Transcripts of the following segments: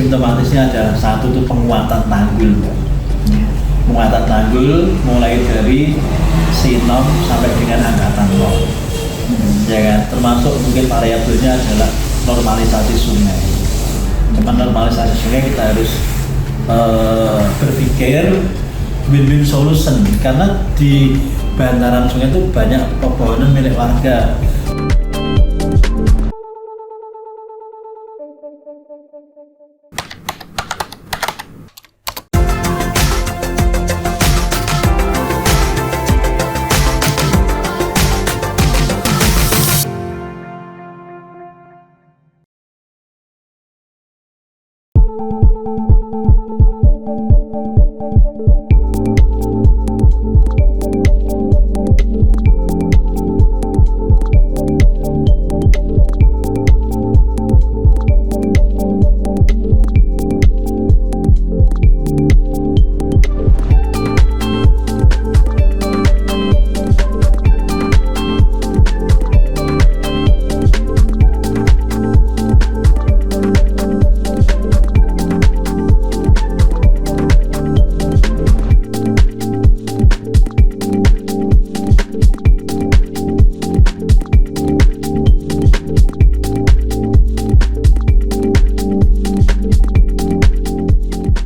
Simptomatisnya ada satu tuh penguatan tanggul, penguatan tanggul mulai dari sinom sampai dengan angkatan rol, ya kan. Termasuk mungkin variabelnya adalah normalisasi sungai. Cuman normalisasi sungai kita harus berpikir win-win solution, karena di bantaran sungai itu banyak pepohonan milik warga.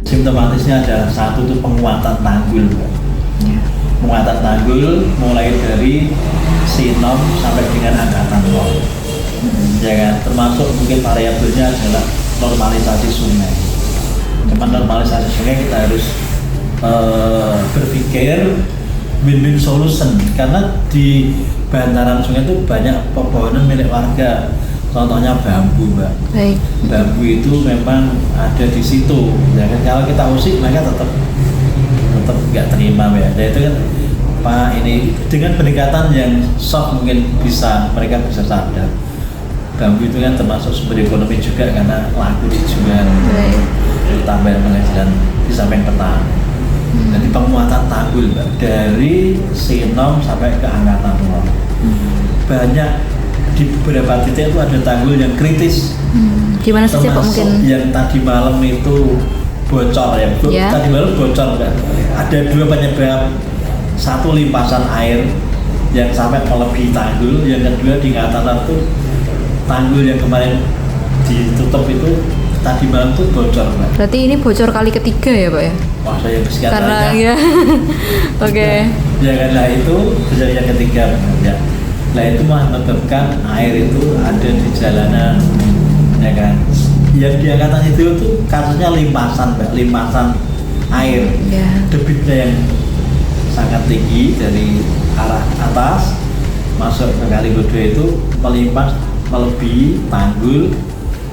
Simptomatisnya ada satu tuh penguatan tanggul, penguatan tanggul mulai dari sinom sampai dengan angkatan rol, ya kan. Termasuk mungkin variabelnya adalah normalisasi sungai. Cuman normalisasi sungai kita harus berpikir win-win solution, karena di bantaran sungai itu banyak pepohonan milik warga. Contohnya bambu, Mbak. Baik. Bambu itu memang ada di situ. Ya kan, kalau kita usik mereka tetap nggak terima, ya. Nah, itu kan Pak, ini dengan pendekatan yang soft mungkin mereka bisa sadar. Bambu itu kan termasuk sumber ekonomi juga karena laku dijual. Tambah penghasilan di samping petani. Jadi penguatan tanggul, Mbak, dari sinom sampai ke angkatan rol. Banyak di beberapa titik itu ada tanggul yang kritis. Gimana saja Pak mungkin? Yang tadi malam itu bocor, ya. Tadi malam bocor kan. Ada dua penyebab. Satu, limpasan air yang sampai melebihi tanggul. Yang kedua, di atas itu tanggul yang kemarin ditutup itu tadi malam itu bocor, Mbak. Berarti ini bocor kali ketiga ya Pak ya? Wah, saya bersekian karena ya. Oke. Ya kan, lah itu kejadian yang ketiga, ya. Nah, itu menyebabkan air itu ada di jalanan, ya kan. Yang di angkatan itu kasusnya limpasan, Mbak, limpasan air, debitnya yang sangat tinggi dari arah atas masuk ke Kali Godo itu melimpas melebihi tanggul,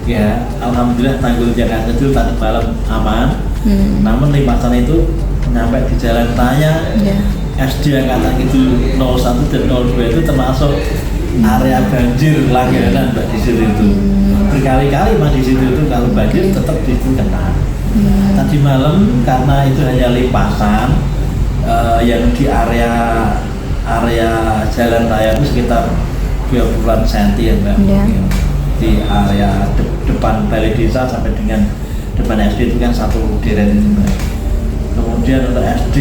ya. Alhamdulillah tanggul Jakarta itu tadi malam aman. Namun limpasan itu sampai di jalan tanya. SD angkatan itu 01 dan 02 itu termasuk area banjir langganan, Mbak, di situ itu. Berkali-kali Mbak, di situ itu kalau banjir tetap di situ kena. Tadi malam karena itu hanya limpasan yang di area jalan raya itu sekitar 20-an senti, ya, Mbak. Di area depan balai desa sampai dengan depan SD itu kan satu deret itu, Mbak. Kemudian untuk SD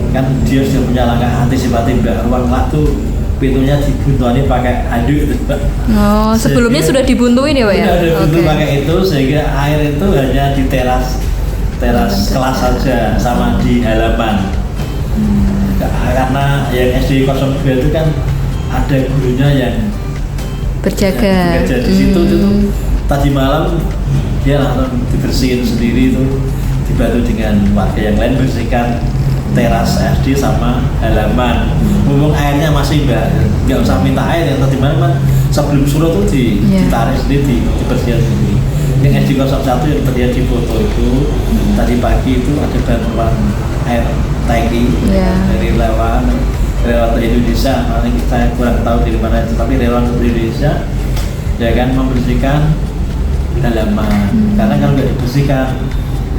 kan dia sudah punya langkah antisipatif, Mbak. Ruang waktu pintunya dibuntuani pakai anduk, Mbak. Oh, sebelumnya sudah dibuntuin ya Pak ya? Sudah dibuntu pakai itu, sehingga air itu hanya di teras kelas saja sama di halaman. Karena yang SD 02 itu kan ada gurunya yang berjaga di situ itu tadi malam dia langsung dibersihin sendiri itu, dibantu dengan warga yang lain bersihkan teras SD sama halaman. Mumpung airnya masih, Mbak, nggak usah minta air. Yang tadi malam kan sebelum surut tuh ditarik sendiri, dibersihkan sendiri. Yang SD 01 yang terlihat di foto itu tadi pagi itu ada bantuan air tangki dari relawan Indonesia. Saya kurang tahu di mana itu, tapi relawan Indonesia, ya kan, membersihkan halaman. Karena kalau nggak dibersihkan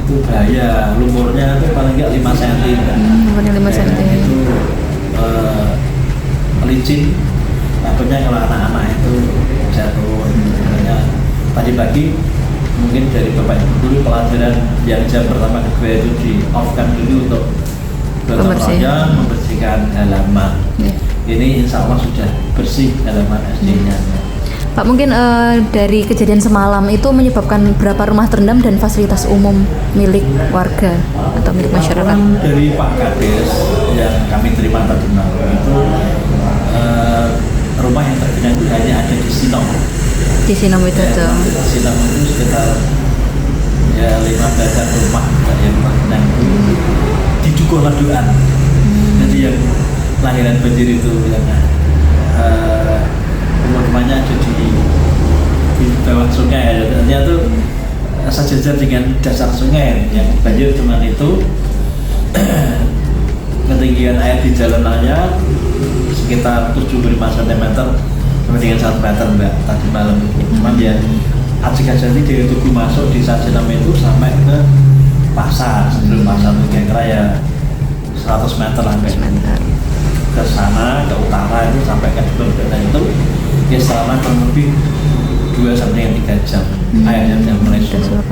itu bahaya, lumpurnya itu paling nggak 5 cm. Lumpurnya 5 cm. Itu licin, takutnya kalau anak-anak itu jatuh. Makanya tadi pagi mungkin dari Bapak Ibu dulu pelajaran yang jam pertama kedua itu di off kan dulu untuk gotong royong membersihkan halaman. Ya. Ini insya Allah sudah bersih halaman SD-nya. Pak, mungkin dari kejadian semalam itu menyebabkan berapa rumah terendam dan fasilitas umum milik warga atau milik masyarakat? Laporan dari Pak Kades yang kami terima tadi malam itu rumah yang tergenang itu hanya ada di Sinom. Di Sinom itu Ya, tuh. di Sinom itu sekitar ya 15 rumah yang tergenang itu di Dukuh Laduan. Jadi yang lahiran banjir itu yang rumahnya ada di bawah sungai. Artinya tuh sejajar dengan dasar sungai yang banjir cuma itu. Ketinggian air di jalan raya sekitar 75 cm sampai dengan 1 meter Mbak tadi malam itu. Cuman ya aji-aji dari Tugu masuk di Sarjana itu sampai ke pasar, sebelum pasar itu kira-kira ya 100 meter lah ke sana, ke utara itu sampai ke Jogja itu ya selama kurang lebih 2 sampai 3 jam airnya sudah mulai surut.